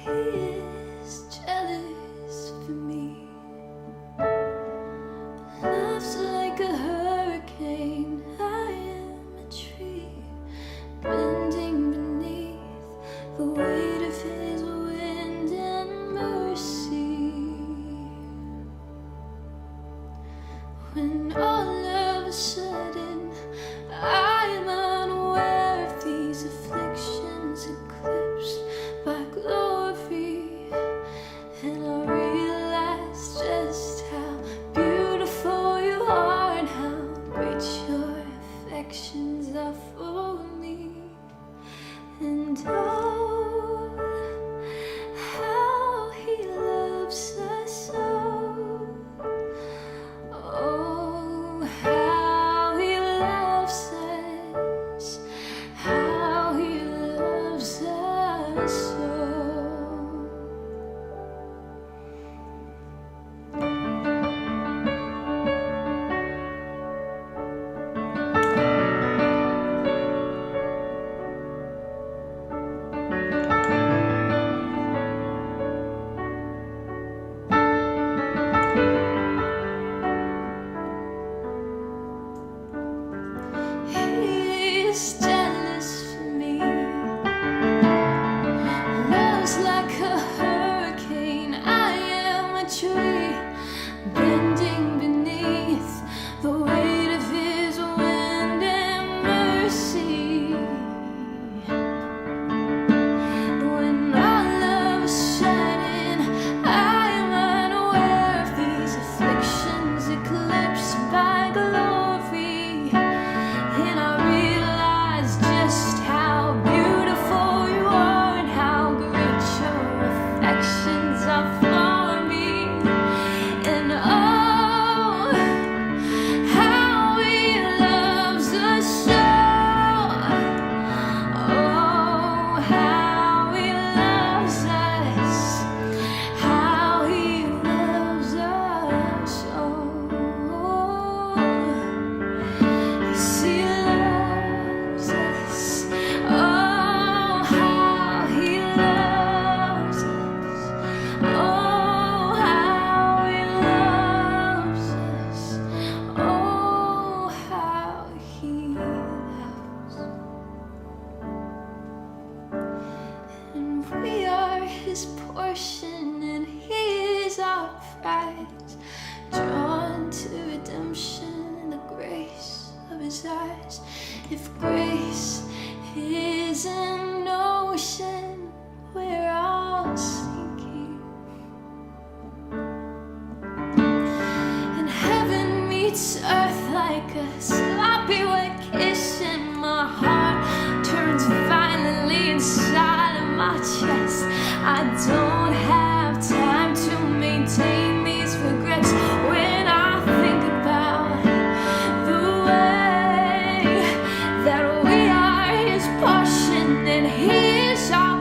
is jealous for me. Love's like a hurricane. I am a tree bending beneath the weight of his wind and mercy. When all of a sudden I am unaware of these afflictions eclipsed by glory, and I realize just how beautiful you are and how great your affections are for me. And oh, how he loves us all. Oh, how he loves us, how he loves us so. He is jealous for me. Love's like a hurricane. I am a tree bending beneath the weight of his wind and mercy. When all of a sudden I am unaware of these afflictions eclipsed by glory, and I realize just how beautiful you are and how great your affections are for me. And oh, how he loves us so. Oh, how he loves us, how he loves us so. Yes, he loves us. Oh, how he loves us. Oh, how he loves us. Oh, how he loves. And we are his portion, and he is our prize, drawn to redemption in the grace of his eyes. If grace is an ocean, we're all sinking, and heaven meets earth like a sloppy wet kiss, and my heart turns violently inside of my chest. I don't have time to maintain these regrets when I think about the way that we are his portion and he is our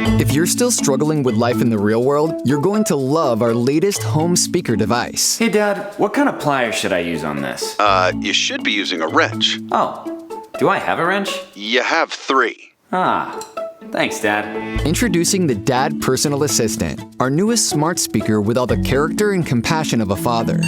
If you're still struggling with life in the real world, you're going to love our latest home speaker device. Hey Dad, what kind of pliers should I use on this? You should be using a wrench. Oh, do I have a wrench? You have 3. Ah, thanks Dad. Introducing the Dad Personal Assistant, our newest smart speaker with all the character and compassion of a father.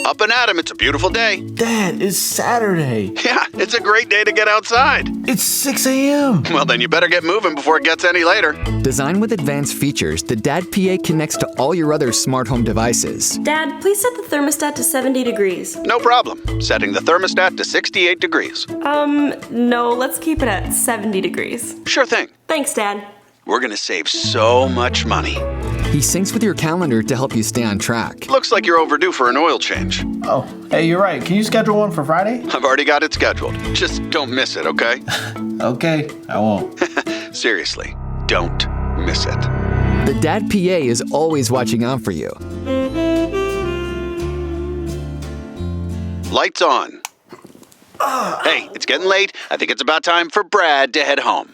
Up and at 'em, it's a beautiful day. Dad, it's Saturday. Yeah, it's a great day to get outside. It's 6 a.m. Well, then you better get moving before it gets any later. Designed with advanced features, the Dad PA connects to all your other smart home devices. Dad, please set the thermostat to 70 degrees. No problem. Setting the thermostat to 68 degrees. No, let's keep it at 70 degrees. Sure thing. Thanks, Dad. We're gonna save so much money. He syncs with your calendar to help you stay on track. Looks like you're overdue for an oil change. Oh, hey, you're right. Can you schedule one for Friday? I've already got it scheduled. Just don't miss it, okay? Okay, I won't. Seriously, don't miss it. The Dad PA is always watching out for you. Lights on. Hey, it's getting late. I think it's about time for Brad to head home.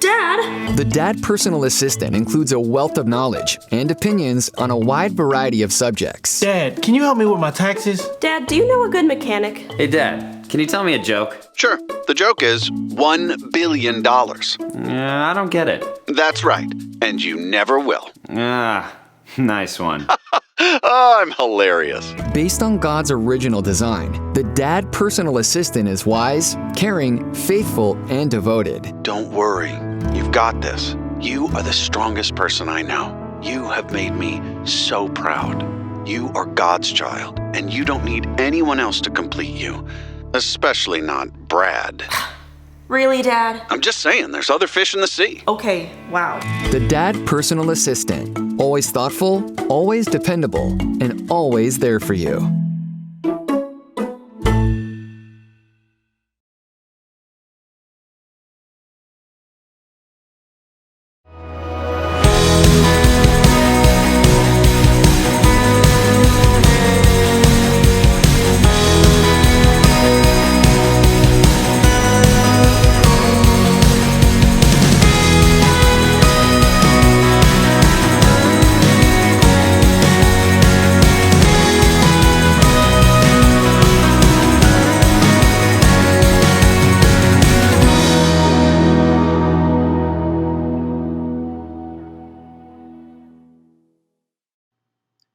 Dad! The Dad Personal Assistant includes a wealth of knowledge and opinions on a wide variety of subjects. Dad, can you help me with my taxes? Dad, do you know a good mechanic? Hey Dad, can you tell me a joke? Sure, the joke is $1 billion. I don't get it. That's right, and you never will. Ah, nice one. Oh, I'm hilarious. Based on God's original design, the Dad Personal Assistant is wise, caring, faithful, and devoted. Don't worry, you've got this. You are the strongest person I know. You have made me so proud. You are God's child, and you don't need anyone else to complete you, especially not Brad. Really, Dad? I'm just saying, there's other fish in the sea. Okay, wow. The Dad Personal Assistant. Always thoughtful, always dependable, and always there for you.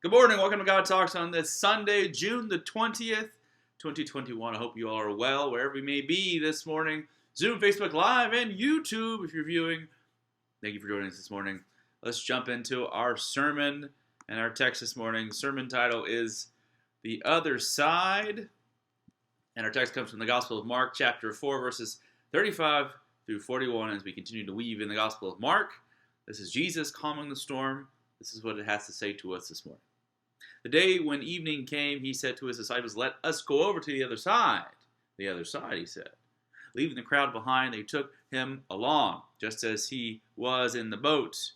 Good morning. Welcome to God Talks on this Sunday, June the 20th, 2021. I hope you all are well wherever you may be this morning. Zoom, Facebook Live, and YouTube if you're viewing. Thank you for joining us this morning. Let's jump into our sermon and our text this morning. Sermon title is The Other Side. And our text comes from the Gospel of Mark, chapter 4, verses 35 through 41 as we continue to weave in the Gospel of Mark. This is Jesus calming the storm. This is what it has to say to us this morning. The day when evening came, he said to his disciples, "Let us go over to the other side." The other side, he said. Leaving the crowd behind, they took him along, just as he was in the boat.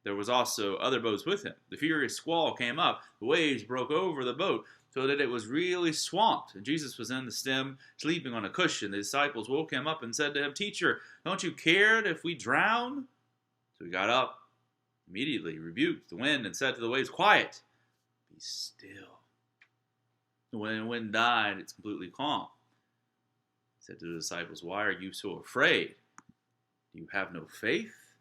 There was also other boats with him. The furious squall came up. The waves broke over the boat, so that it was really swamped. And Jesus was in the stem, sleeping on a cushion. The disciples woke him up and said to him, "Teacher, don't you care if we drown?" So he got up, immediately rebuked the wind and said to the waves, "Quiet, be still." When the wind died, it's completely calm. He said to the disciples, "Why are you so afraid? Do you have no faith?"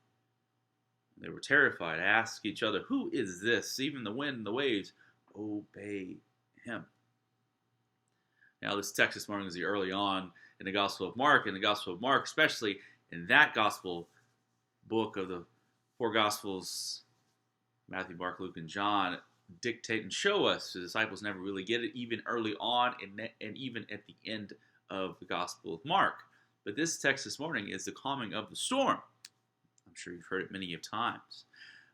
And they were terrified, asked each other, "Who is this? Even the wind and the waves obey him." Now, this text this morning is the early on in the Gospel of Mark. In the Gospel of Mark, especially in that Gospel book of the four Gospels, Matthew, Mark, Luke, and John, dictate and show us the disciples never really get it, even early on and even at the end of the Gospel of Mark. But this text this morning is the calming of the storm. I'm sure you've heard it many of times.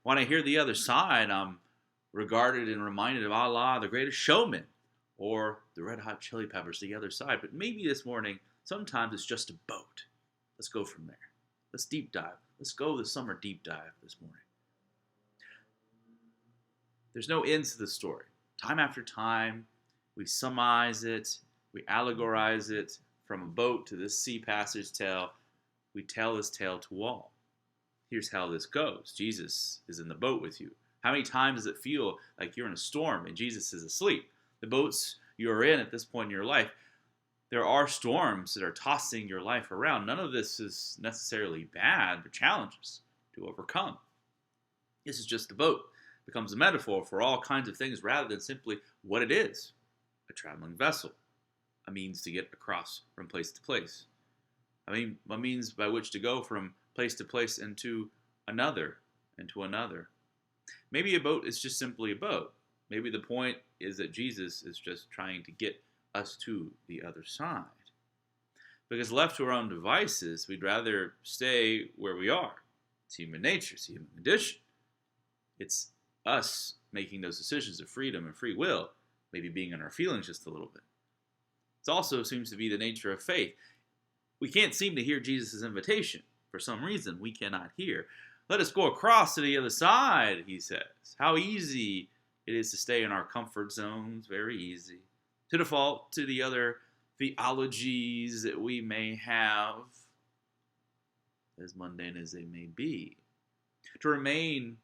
When I hear the other side, I'm regarded and reminded of Allah, the greatest showman, or the Red Hot Chili Peppers, the other side. But maybe this morning, sometimes it's just a boat. Let's go from there. Let's deep dive. Let's go the summer deep dive this morning. There's no end to the story. Time after time, we summarize it, we allegorize it from a boat to this sea passage tale. We tell this tale to all. Here's how this goes. Jesus is in the boat with you. How many times does it feel like you're in a storm and Jesus is asleep? The boats you're in at this point in your life, there are storms that are tossing your life around. None of this is necessarily bad. They're challenges to overcome. This is just the boat. It becomes a metaphor for all kinds of things rather than simply what it is, a traveling vessel, a means to get across from place to place. I mean, a means by which to go from place to place and to another, and to another. Maybe a boat is just simply a boat. Maybe the point is that Jesus is just trying to get us to the other side. Because left to our own devices, we'd rather stay where we are. It's human nature, it's human condition. It's us making those decisions of freedom and free will, maybe being in our feelings just a little bit. It also seems to be the nature of faith. We can't seem to hear Jesus' invitation. For some reason, we cannot hear. Let us go across to the other side, he says. How easy it is to stay in our comfort zones, very easy. To default to the other theologies that we may have, as mundane as they may be. To remain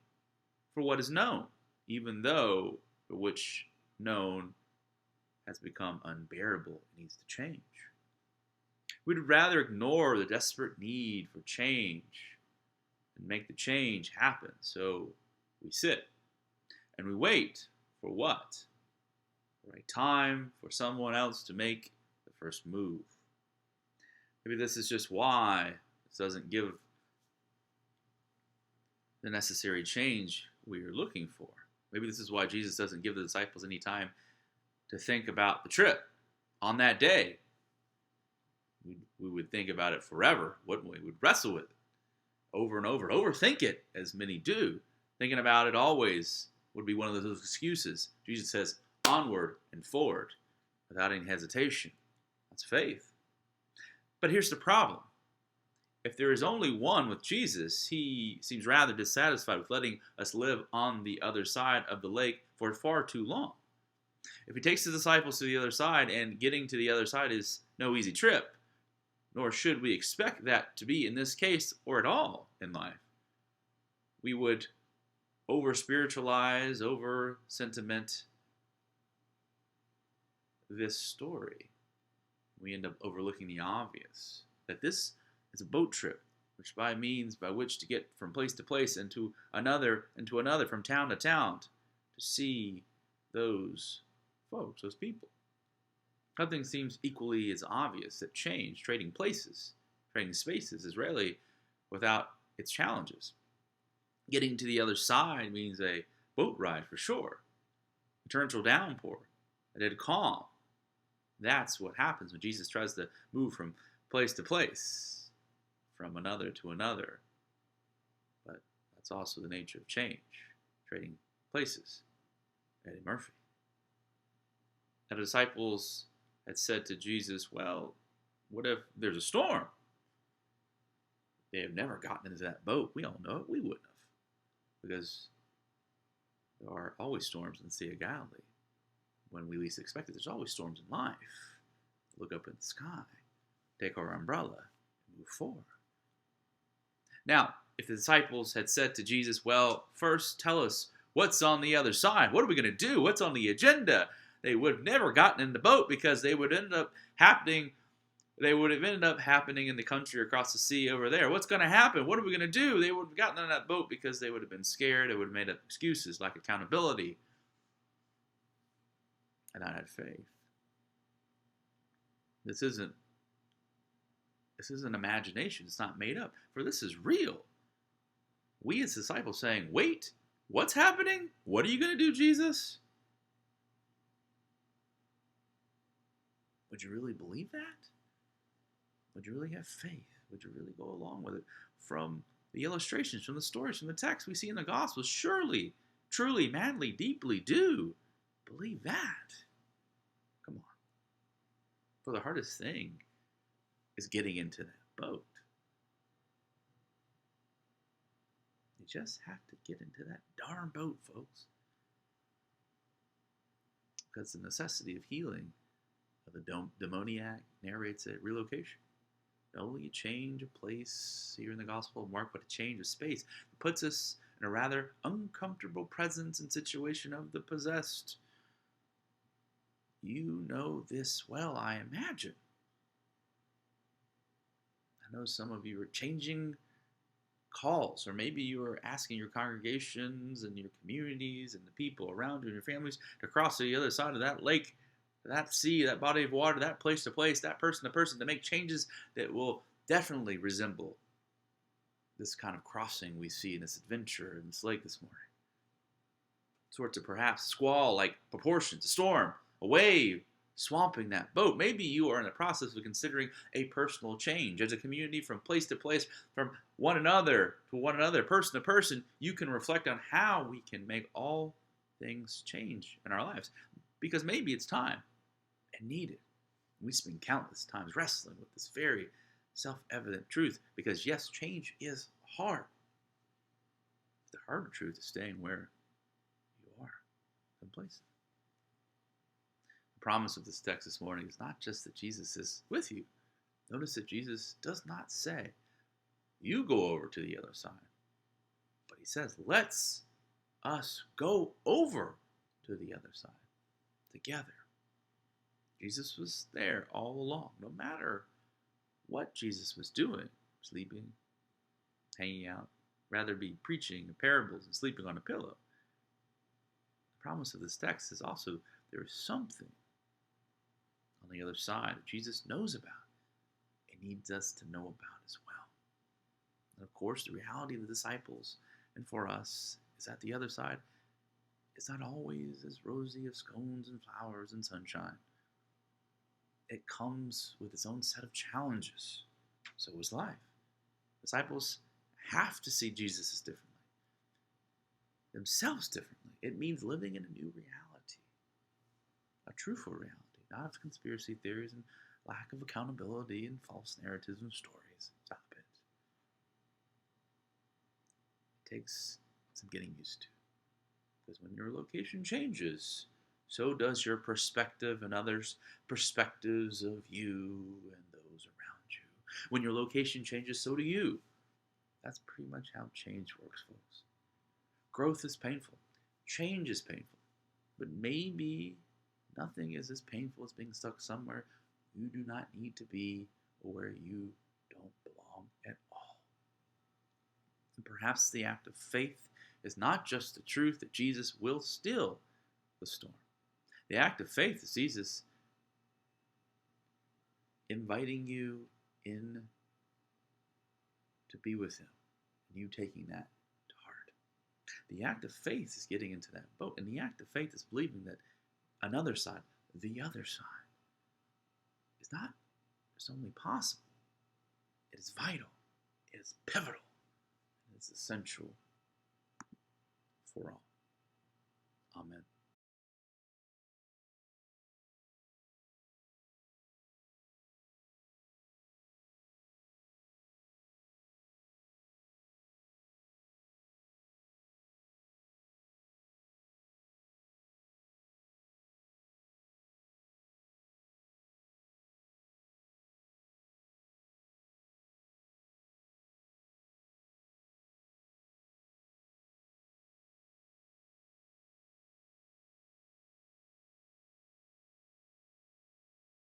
for what is known, even though for which known has become unbearable and needs to change. We'd rather ignore the desperate need for change and make the change happen. So we sit and we wait for what? The right time for someone else to make the first move. Maybe this is just why this doesn't give the necessary change we are looking for. Maybe this is why Jesus doesn't give the disciples any time to think about the trip on that day. We would think about it forever, wouldn't we? We'd wrestle with it over and over, overthink it, as many do. Thinking about it always would be one of those excuses. Jesus says, onward and forward, without any hesitation. That's faith. But here's the problem. If there is only one with Jesus, he seems rather dissatisfied with letting us live on the other side of the lake for far too long. If he takes the disciples to the other side, and getting to the other side is no easy trip, nor should we expect that to be in this case or at all in life, we would over-spiritualize, over-sentiment this story. We end up overlooking the obvious, that this is a boat trip, which by means by which to get from place to place and to another, from town to town, to see those folks, those people. Nothing seems equally as obvious that change, trading places, trading spaces, is rarely without its challenges. Getting to the other side means a boat ride for sure, a torrential downpour, a dead calm. That's what happens when Jesus tries to move from place to place, from another to another. But that's also the nature of change, trading places. Eddie Murphy. The disciples had said to Jesus, well, what if there's a storm? They have never gotten into that boat. We all know it. We wouldn't have. Because there are always storms in the Sea of Galilee. When we least expect it, there's always storms in life. Look up in the sky, take our umbrella, and move forward. Now, if the disciples had said to Jesus, well, first tell us what's on the other side. What are we going to do? What's on the agenda? They would have never gotten in the boat, because they would end up happening. They would have ended up happening in the country across the sea over there. What's going to happen? What are we going to do? They would have gotten on that boat because they would have been scared. They would have made up excuses like accountability. And I had faith. This isn't imagination. It's not made up. For this is real. We as disciples saying, wait, what's happening? What are you going to do, Jesus? Would you really believe that? Would you really have faith? Would you really go along with it? From the illustrations, from the stories, from the text we see in the Gospels, surely, truly, madly, deeply do believe that. Come on. For the hardest thing is getting into that boat. You just have to get into that darn boat, folks. Because the necessity of healing of the demoniac narrates a relocation. not only a change of place here in the Gospel of Mark, but a change of space. It puts us in a rather uncomfortable presence and situation of the possessed. You know this well, I imagine. I know some of you are changing calls, or maybe you are asking your congregations and your communities and the people around you and your families to cross to the other side of that lake, that sea, that body of water, that place to place, that person to person, to make changes that will definitely resemble this kind of crossing we see in this adventure in this lake this morning. Sorts of perhaps squall-like proportions, a storm, a wave, swamping that boat. Maybe you are in the process of considering a personal change. As a community, from place to place, from one another to one another, person to person, you can reflect on how we can make all things change in our lives. Because maybe it's time and needed. We spend countless times wrestling with this very self-evident truth. Because yes, change is hard. The harder truth is staying where you are, complacent. The promise of this text this morning is not just that Jesus is with you. Notice that Jesus does not say, you go over to the other side. But he says, let's us go over to the other side together. Jesus was there all along, no matter what Jesus was doing, sleeping, hanging out, rather be preaching parables and sleeping on a pillow. The promise of this text is also there is something on the other side that Jesus knows about and needs us to know about as well. And of course, the reality of the disciples and for us is that the other side is not always as rosy as scones and flowers and sunshine. It comes with its own set of challenges. So is life. Disciples have to see Jesus as differently, themselves differently. It means living in a new reality, a truthful reality, not of conspiracy theories and lack of accountability and false narratives and stories. Stop it. It takes some getting used to. Because when your location changes, so does your perspective and others' perspectives of you and those around you. When your location changes, so do you. That's pretty much how change works, folks. Growth is painful. Change is painful. But maybe nothing is as painful as being stuck somewhere you do not need to be or where you don't belong at all. And perhaps the act of faith is not just the truth that Jesus will still the storm. The act of faith is Jesus inviting you in to be with him, and you taking that to heart. The act of faith is getting into that boat, and the act of faith is believing that another side, the other side, is not just only possible, it is vital, it is pivotal, it is essential for all. Amen.